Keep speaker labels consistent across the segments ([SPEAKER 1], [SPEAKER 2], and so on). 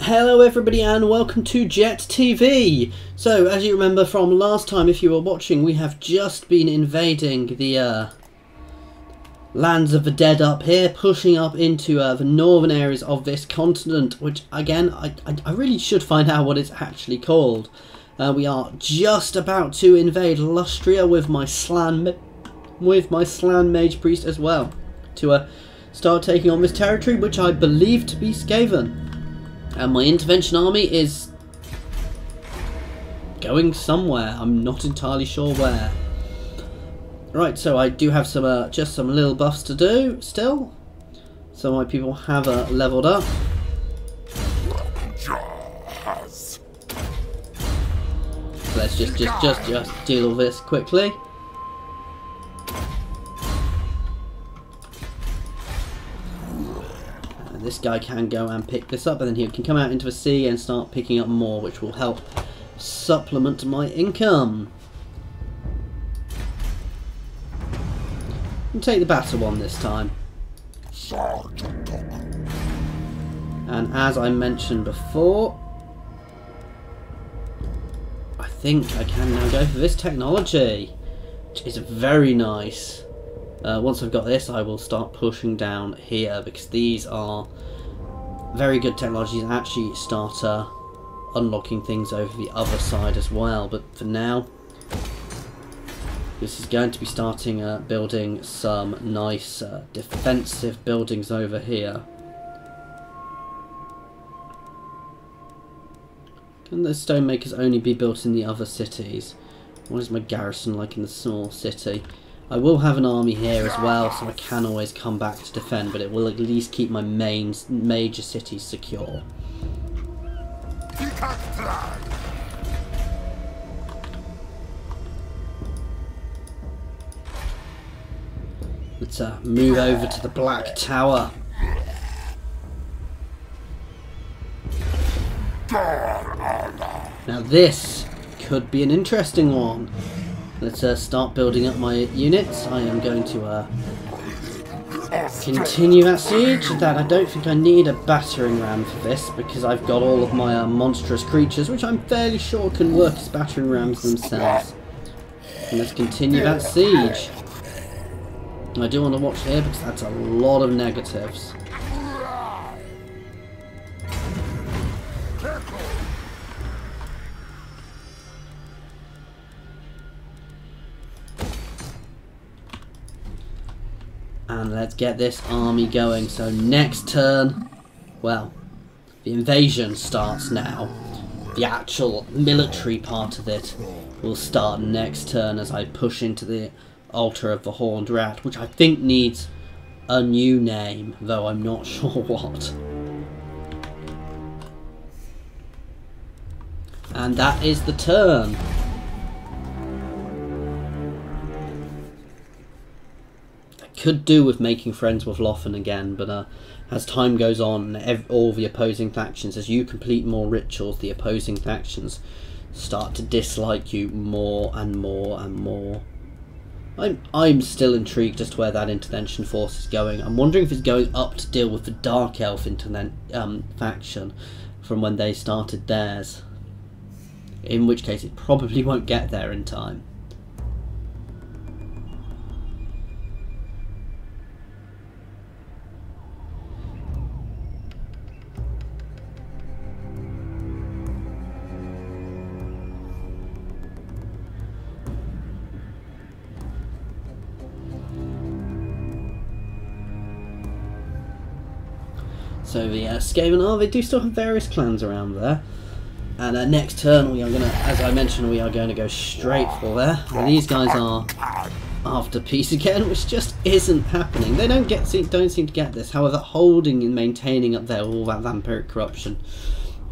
[SPEAKER 1] Hello everybody and welcome to Jet TV. So as you remember from last time, if you were watching, we have just been invading the lands of the dead up here, pushing up into the northern areas of this continent, which again I really should find out what it's actually called. We are just about to invade Lustria with my Slan Mage Priest as well, to start taking on this territory, which I believe to be Skaven. And my intervention army is going somewhere. I'm not entirely sure where. Right, so I do have some just some little buffs to do still. So my people have leveled up. So let's just deal with this quickly. This guy can go and pick this up, and then he can come out into the sea and start picking up more, which will help supplement my income. And take the battle one this time. And as I mentioned before, I think I can now go for this technology, which is very nice. Once I've got this, I will start pushing down here, because these are very good technologies and actually start unlocking things over the other side as well. But for now, this is going to be starting building some nice defensive buildings over here. Can the stonemakers only be built in the other cities? What is my garrison like in the small city? I will have an army here as well, so I can always come back to defend, but it will at least keep my major cities secure. Let's move over to the Black Tower. Now this could be an interesting one. Let's start building up my units. I am going to continue that siege. That I don't think I need a battering ram for this, because I've got all of my monstrous creatures, which I'm fairly sure can work as battering rams themselves. And let's continue that siege. And I do want to watch here, because that's a lot of negatives. And let's get this army going. So next turn, well, the invasion starts now. The actual military part of it will start next turn as I push into the altar of the Horned Rat, which I think needs a new name, though I'm not sure what. And that is the turn. Could do with making friends with Lothan again, but as time goes on, all the opposing factions, as you complete more rituals, the opposing factions start to dislike you more and more and more. I'm still intrigued as to where that intervention force is going. I'm wondering if it's going up to deal with the Dark Elf faction from when they started theirs, in which case it probably won't get there in time. So the Skaven they do still have various clans around there. And next turn we are going to, as I mentioned, we are going to go straight for there. And these guys are after peace again, which just isn't happening. They don't seem to get this. However, holding and maintaining up there all that vampiric corruption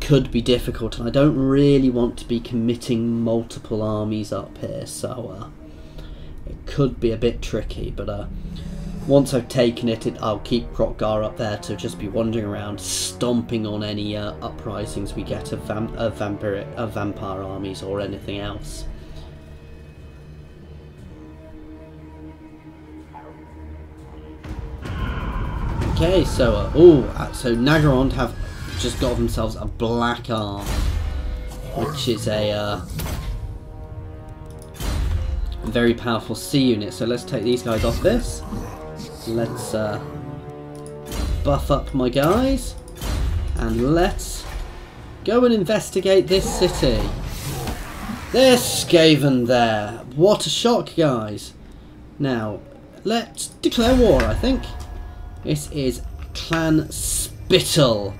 [SPEAKER 1] could be difficult, and I don't really want to be committing multiple armies up here, so it could be a bit tricky. But once I've taken it, I'll keep Kroq-Gar up there to just be wandering around, stomping on any uprisings we get of vampire armies or anything else. Okay, so so Nagarond have just got themselves a black arm, which is a very powerful C unit. So let's take these guys off this. Let's buff up my guys, and let's go and investigate this city. There's Skaven there. What a shock, guys. Now, let's declare war, I think. This is Clan Spittle.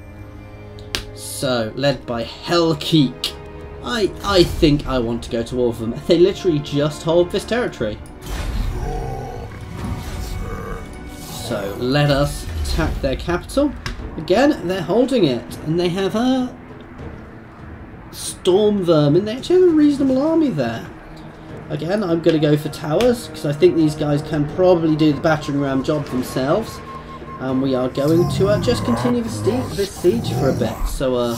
[SPEAKER 1] So, led by Hellkeek. I think I want to go to war with them. They literally just hold this territory. So, let us attack their capital. Again, they're holding it. And they have a storm vermin. They actually have a reasonable army there. Again, I'm going to go for towers, because I think these guys can probably do the battering ram job themselves. And we are going to just continue this siege for a bit. So,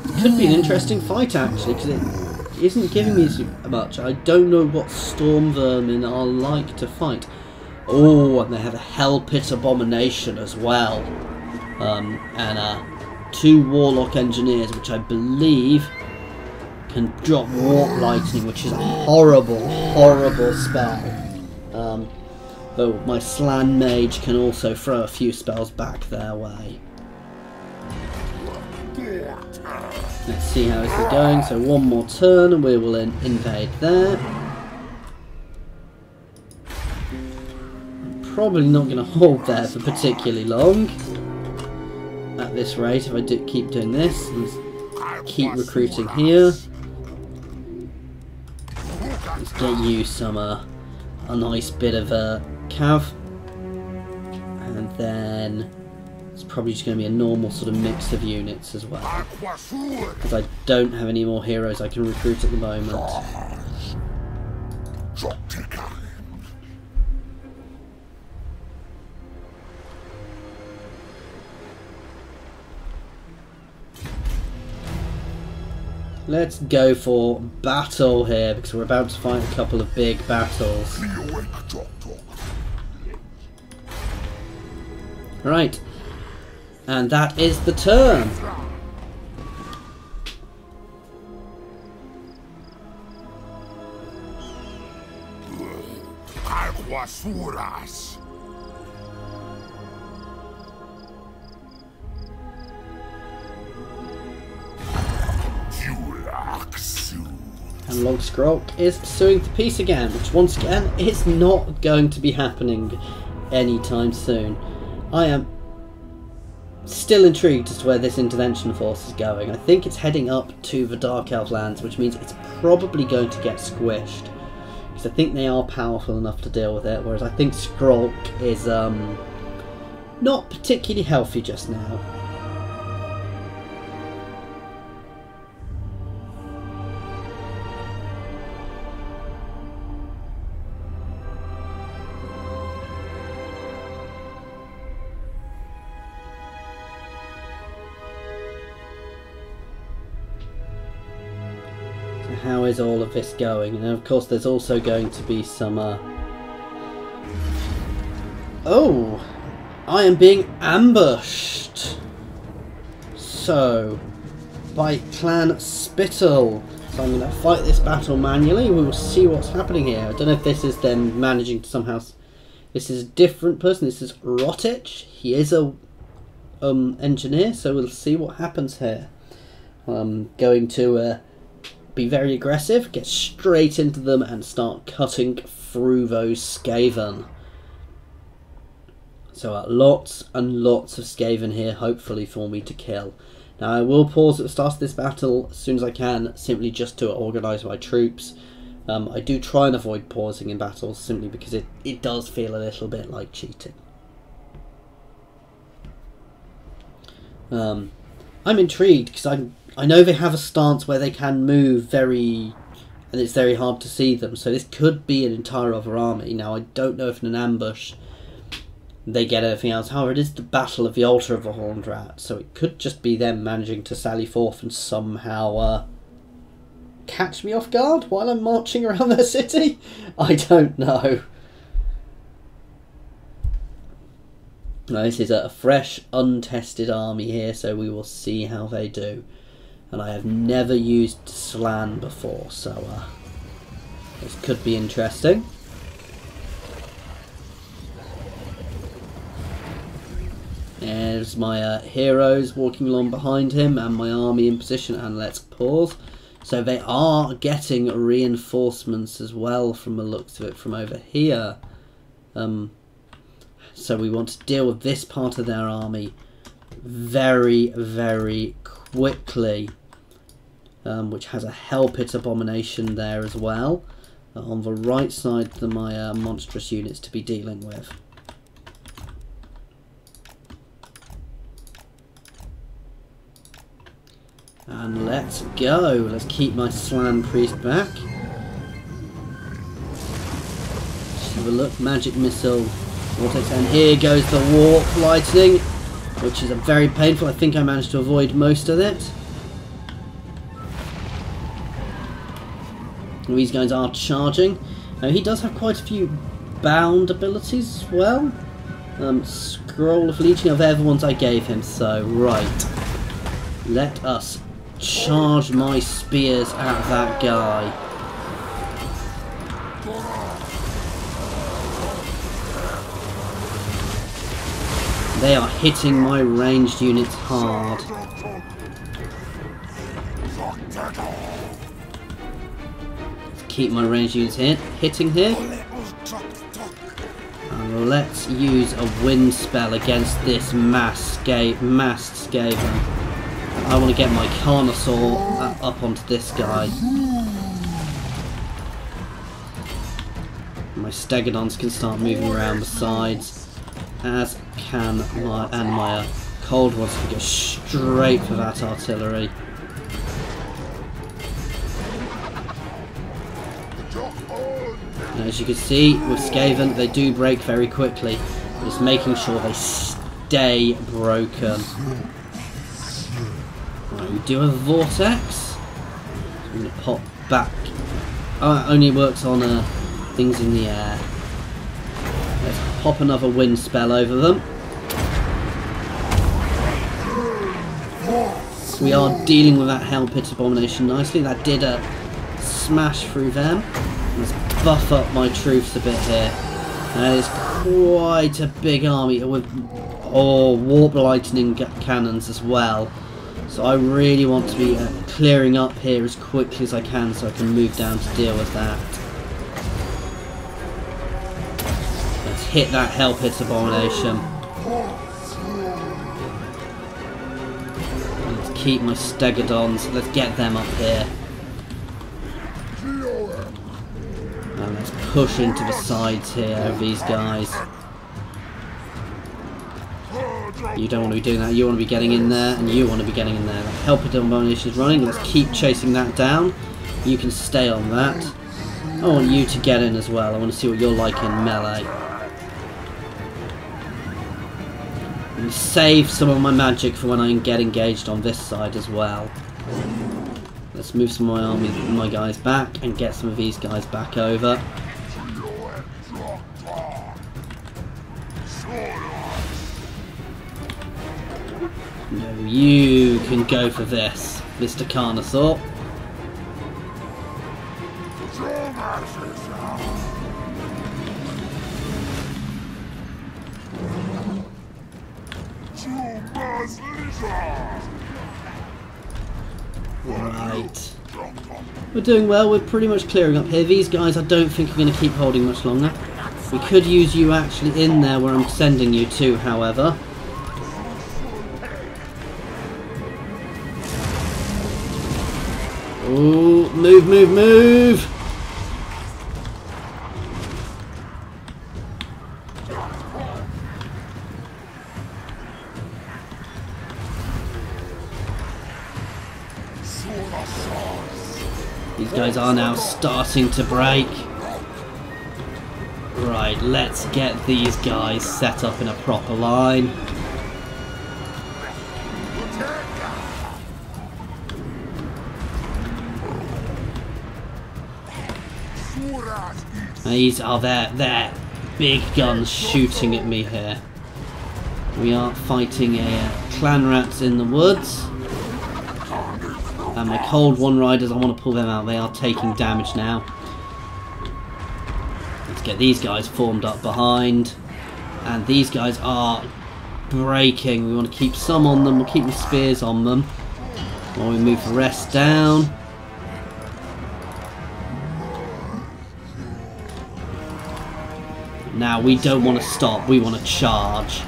[SPEAKER 1] it could be an interesting fight, actually, because it isn't giving me much. I don't know what storm vermin are like to fight. Oh, and they have a Hell Pit Abomination as well. And 2 Warlock Engineers, which I believe can drop Warp Lightning, which is a horrible, horrible spell. Though my Slan Mage can also throw a few spells back their way. Let's see how this is going. So one more turn and we will invade there. I'm probably not going to hold there for particularly long at this rate if I do keep doing this. And keep recruiting here. Let's get you some a nice bit of cav, and then it's probably just going to be a normal sort of mix of units as well, because I don't have any more heroes I can recruit at the moment. Let's go for battle here, because we're about to fight a couple of big battles. Right, and that is the turn. And Log Kroq is suing for peace again, which once again is not going to be happening anytime soon. I am still intrigued as to where this intervention force is going. I think it's heading up to the Dark Elf lands, which means it's probably going to get squished, because I think they are powerful enough to deal with it, whereas I think Kroq is not particularly healthy just now. How is all of this going? And of course there's also going to be some oh, I am being ambushed, so by Clan Spittle. So I'm going to fight this battle manually. We will see what's happening here. I don't know if this is them managing to somehow... This is a different person. This is Rotich. He is a engineer, so we'll see what happens here. I'm going to be very aggressive, get straight into them and start cutting through those Skaven. So lots and lots of Skaven here, hopefully for me to kill. Now I will pause at the start of this battle as soon as I can, simply just to organise my troops. I do try and avoid pausing in battles, simply because it does feel a little bit like cheating. I'm intrigued, because I know they have a stance where they can move and it's very hard to see them, so this could be an entire other army. Now I don't know if in an ambush they get anything else. However, it is the Battle of the Altar of the Horned Rat, so it could just be them managing to sally forth and somehow catch me off guard while I'm marching around their city. I don't know. Now this is a fresh, untested army here, so we will see how they do. And I have never used Slan before, so this could be interesting. There's my heroes walking along behind him and my army in position, and let's pause. So they are getting reinforcements as well from the looks of it from over here. So we want to deal with this part of their army very, very quickly, which has a Hell Pit Abomination there as well. On the right side of my monstrous units to be dealing with. And let's go. Let's keep my Slan Priest back. Just have a look. Magic Missile. Vortex. And here goes the Warp Lightning, which is a very painful. I think I managed to avoid most of it. These guys are charging. Now he does have quite a few bound abilities as well. Scroll of Legion of the ones I gave him. So, right. Let us charge my spears at that guy. They are hitting my ranged units hard. Let's keep my ranged units hitting here. And let's use a wind spell against this massed Skaven. I want to get my Carnosaur up onto this guy. My Stegodons can start moving around the sides, as can my Cold Ones can go straight for that artillery. And as you can see with Skaven, they do break very quickly. Just making sure they stay broken. Right, we do have a Vortex. I'm going to pop back. Oh, it only works on things in the air. Let's pop another wind spell over them. We are dealing with that Hell Pit Abomination nicely. That did a smash through them. Let's buff up my troops a bit here. That is quite a big army with Warp Lightning cannons as well. So I really want to be clearing up here as quickly as I can so I can move down to deal with that. Let's hit that Hell Pit Abomination. Let's keep my Stegodons. Let's get them up here. And let's push into the sides here of these guys. You don't want to be doing that. You want to be getting in there, and you want to be getting in there. The Hell Pit Abomination is running. Let's keep chasing that down. You can stay on that. I want you to get in as well. I want to see what you're like in melee. And save some of my magic for when I get engaged on this side as well. Let's move some of my guys back and get some of these guys back over. No, you can go for this, Mr. Carnosaur. Right. We're doing well, we're pretty much clearing up here. These guys I don't think are going to keep holding much longer. We could use you actually in there where I'm sending you to, however. Ooh, move, move, move! These guys are now starting to break. Right, let's get these guys set up in a proper line. These are their big guns shooting at me here. We are fighting a clan rats in the woods. And my cold one riders, I want to pull them out. They are taking damage now. Let's get these guys formed up behind. And these guys are breaking. We want to keep some on them. We'll keep the spears on them while we move the rest down. Now we don't want to stop. We want to charge.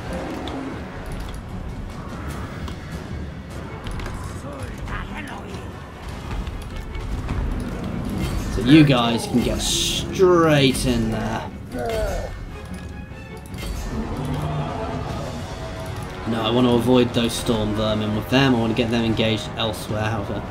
[SPEAKER 1] So you guys can get straight in there. No, I want to avoid those storm vermin with them. I want to get them engaged elsewhere, however.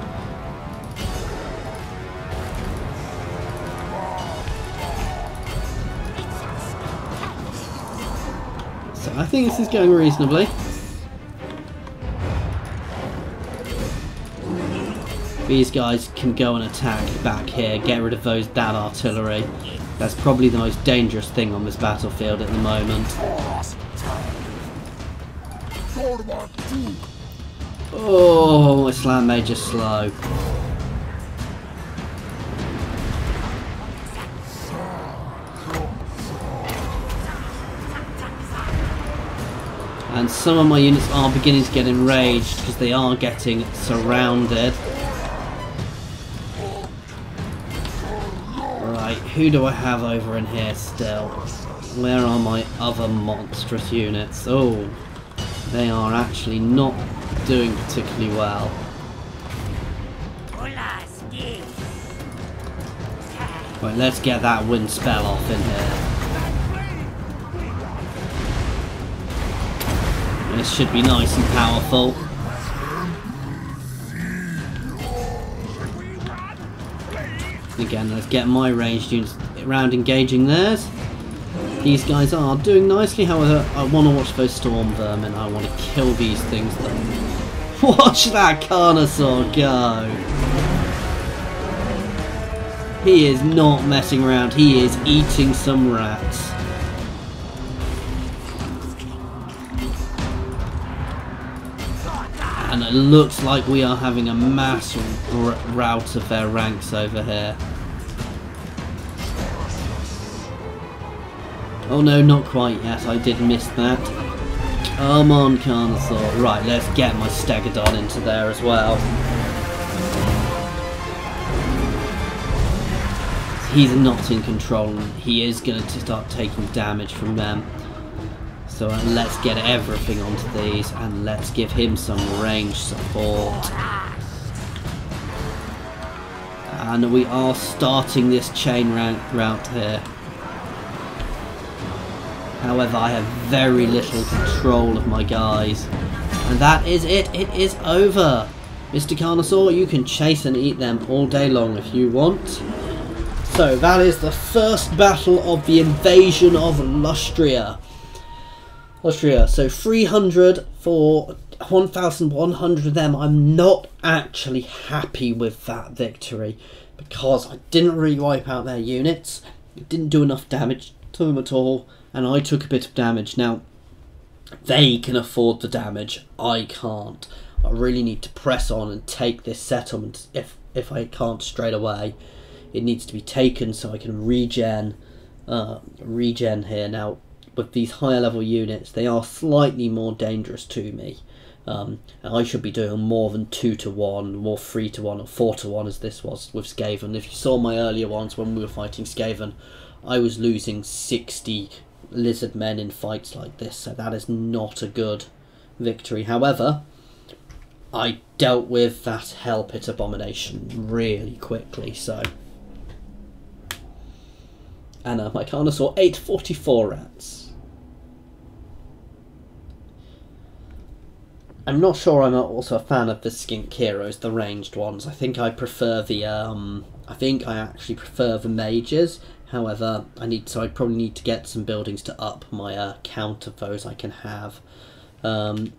[SPEAKER 1] So I think this is going reasonably. These guys can go and attack back here, get rid of that artillery. That's probably the most dangerous thing on this battlefield at the moment. Oh, my slam mage is slow. And some of my units are beginning to get enraged because they are getting surrounded. Right, who do I have over in here still? Where are my other monstrous units? Oh, they are actually not doing particularly well. Right, let's get that wind spell off in here. This should be nice and powerful. Again, let's get my ranged units around engaging theirs. These guys are doing nicely, however, I want to watch those storm vermin. I want to kill these things. Watch that Carnosaur go! He is not messing around, he is eating some rats. And it looks like we are having a mass rout of their ranks over here. Oh no, not quite yet. I did miss that. Come on, Carnosaur. Right, let's get my Stegodon into there as well. He's not in control and he is going to start taking damage from them. So let's get everything onto these and let's give him some range support. And we are starting this chain route here. However, I have very little control of my guys. And that is it. It is over. Mr. Carnosaur, you can chase and eat them all day long if you want. So that is the first battle of the invasion of Lustria. So 300 for 1,100 of them. I'm not actually happy with that victory because I didn't really wipe out their units. It didn't do enough damage to them at all, and I took a bit of damage. Now, they can afford the damage. I can't. I really need to press on and take this settlement if I can't straight away. It needs to be taken so I can regen here. Now, with these higher level units, they are slightly more dangerous to me. And I should be doing more than 2 to 1, more 3 to 1 or 4 to 1 as this was with Skaven. If you saw my earlier ones when we were fighting Skaven, I was losing 60 Lizardmen in fights like this, so that is not a good victory. However, I dealt with that Hell Pit abomination really quickly, so... And my Carnosaur ate 44 rats. I'm not sure I'm also a fan of the skink heroes, the ranged ones. I think I prefer the I think I actually prefer the mages. However, I probably need to get some buildings to up my count of those I can have. I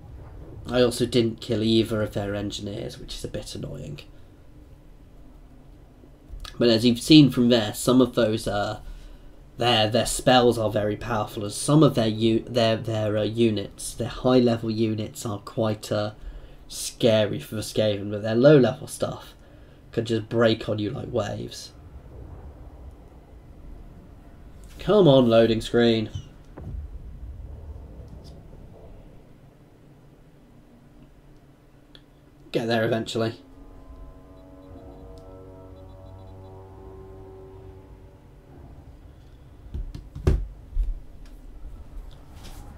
[SPEAKER 1] also didn't kill either of their engineers, which is a bit annoying. But as you've seen from there, some of those their spells are very powerful, as some of their units, their high level units, are quite scary for the Skaven, but their low level stuff could just break on you like waves. Come on, loading screen. Get there eventually.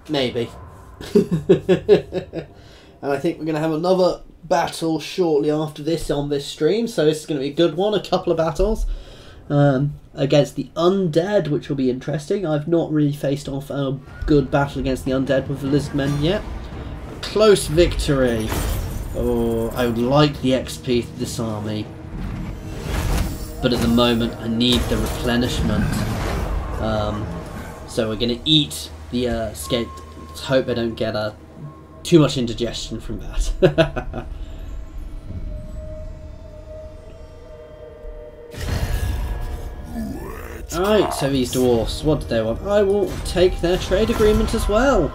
[SPEAKER 1] Maybe. And I think we're going to have another battle shortly after this on this stream, so this is going to be a good one, a couple of battles against the undead, which will be interesting. I've not really faced off a good battle against the undead with the Lizardmen yet. Close victory. Oh, I would like the XP to this army, but at the moment I need the replenishment. So we're going to eat the skate. Let's hope I don't get too much indigestion from that. Alright, so these dwarfs, what do they want? I will take their trade agreement as well.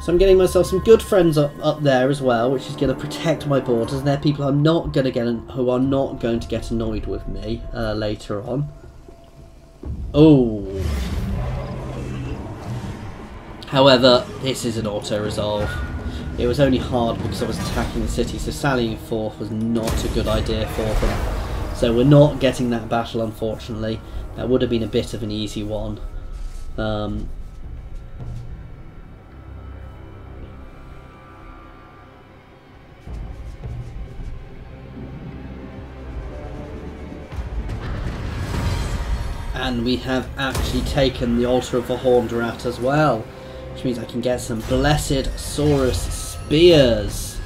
[SPEAKER 1] So I'm getting myself some good friends up there as well, which is going to protect my borders. And they're people I'm not going to get, who are not going to get annoyed with me later on. Oh. However, this is an auto-resolve. It was only hard because I was attacking the city, so sallying forth was not a good idea for them. So we're not getting that battle, unfortunately. That would have been a bit of an easy one. And we have actually taken the Altar of the Horned Rat as well, which means I can get some Blessed Saurus Spears.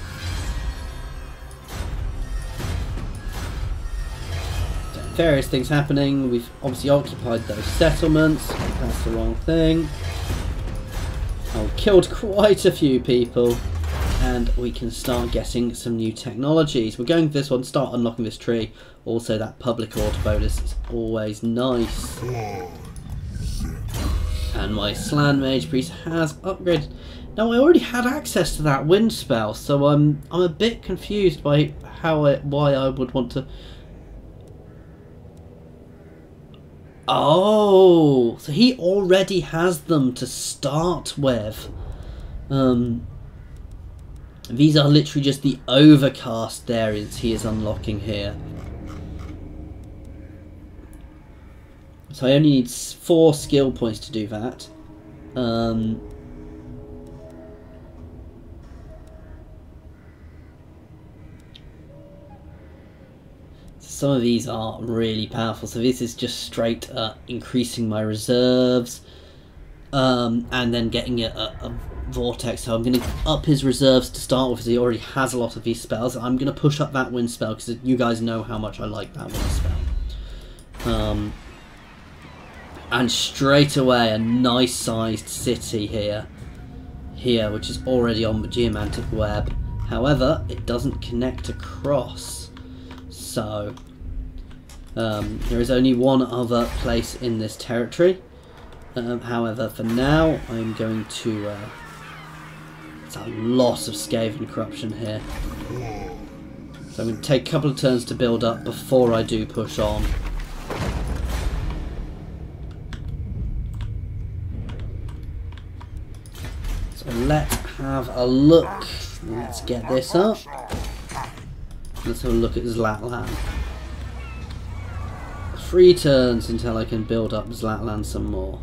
[SPEAKER 1] Various things happening. We've obviously occupied those settlements. That's the wrong thing. Oh, killed quite a few people, and we can start getting some new technologies. We're going for this one, start unlocking this tree. Also, that public order bonus is always nice. And my Slan Mage Priest has upgraded. Now, I already had access to that wind spell, so I'm a bit confused by why I would want to. Oh, so he already has them to start with. These are literally just the overcast areas he is unlocking here. So I only need 4 skill points to do that. Some of these are really powerful, so this is just straight increasing my reserves and then getting a vortex. So I'm going to up his reserves to start with, because he already has a lot of these spells. I'm going to push up that wind spell because you guys know how much I like that wind spell. And straight away a nice sized city here, which is already on the geomantic web. However, it doesn't connect across. So there is only one other place in this territory. However, for now, I'm going to. It's a lot of Skaven corruption here, so I'm going to take a couple of turns to build up before I do push on. So let's have a look. Let's get this up. Let's have a look at Zlatlan. 3 turns until I can build up Zlatlan some more.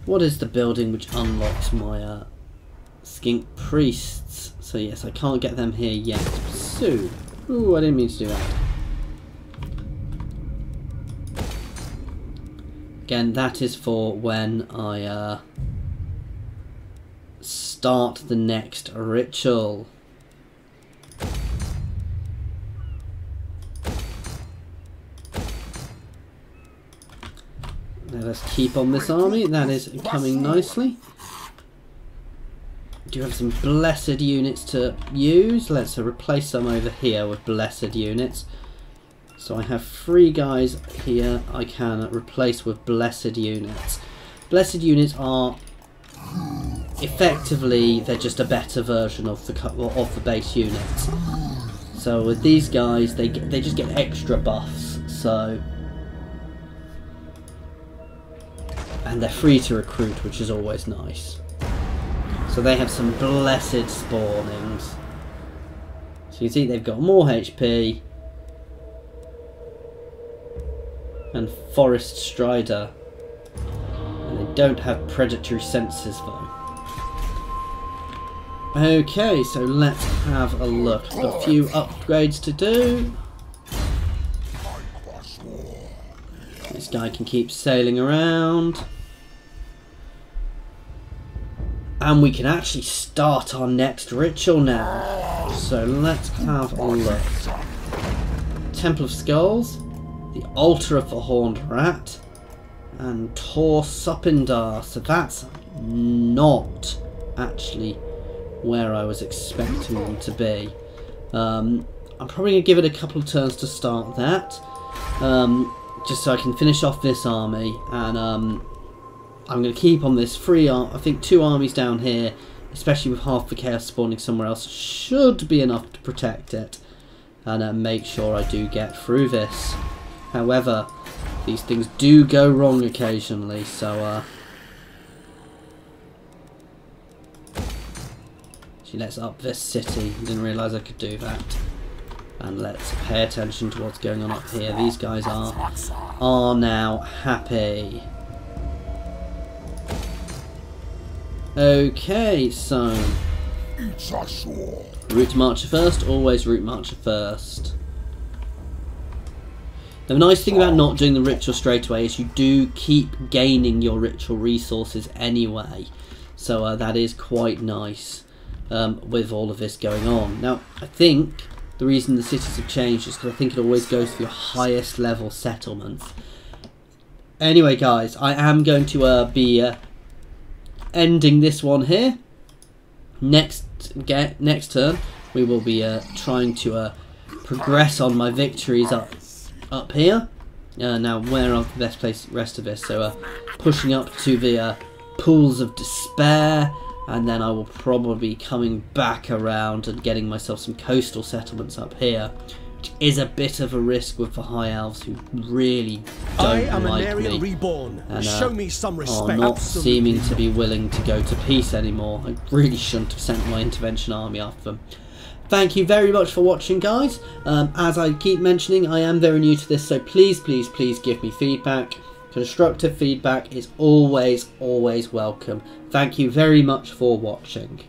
[SPEAKER 1] What is the building which unlocks my skink priests? So yes, I can't get them here yet. Soon. Ooh, I didn't mean to do that. Again, that is for when I start the next ritual. Let us keep on this army. That is coming nicely. Do have some blessed units to use. Let's replace some over here with blessed units. So I have 3 guys here I can replace with blessed units. Blessed units are effectively, they're just a better version of the base units. So with these guys, they just get extra buffs. So, and they're free to recruit, which is always nice. So they have some blessed spawnings. So you can see they've got more HP. And Forest Strider. And they don't have predatory senses though. Okay, so let's have a look. I've got a few upgrades to do. This guy can keep sailing around. And we can actually start our next ritual now. So let's have a look. Temple of Skulls, the Altar of the Horned Rat, and Tor Supindar. So that's not actually where I was expecting them to be. I'm probably going to give it a couple of turns to start that. Just so I can finish off this army. And I'm going to keep on this free arm. I think 2 armies down here, especially with half the chaos spawning somewhere else, should be enough to protect it. And make sure I do get through this. However, these things do go wrong occasionally, so let's up this city. Didn't realise I could do that. And let's pay attention to what's going on up here. These guys are now happy. Okay, so route marcher first, always route marcher first. The nice thing about not doing the ritual straight away is you do keep gaining your ritual resources anyway. So that is quite nice with all of this going on. Now, I think the reason the cities have changed is because I think it always goes for your highest level settlement. Anyway, guys, I am going to be ending this one here. Next turn, we will be trying to progress on my victories up here. Now, where are the best rest of this? So, pushing up to the pools of despair, and then I will probably be coming back around and getting myself some coastal settlements up here, which is a bit of a risk with the high elves who really don't like me
[SPEAKER 2] reborn.
[SPEAKER 1] and
[SPEAKER 2] Show me some respect.
[SPEAKER 1] are not seeming to be willing to go to peace anymore. I really shouldn't have sent my intervention army after them. Thank you very much for watching, guys. As I keep mentioning, I am very new to this, so please, please, please give me feedback. Constructive feedback is always, always welcome. Thank you very much for watching.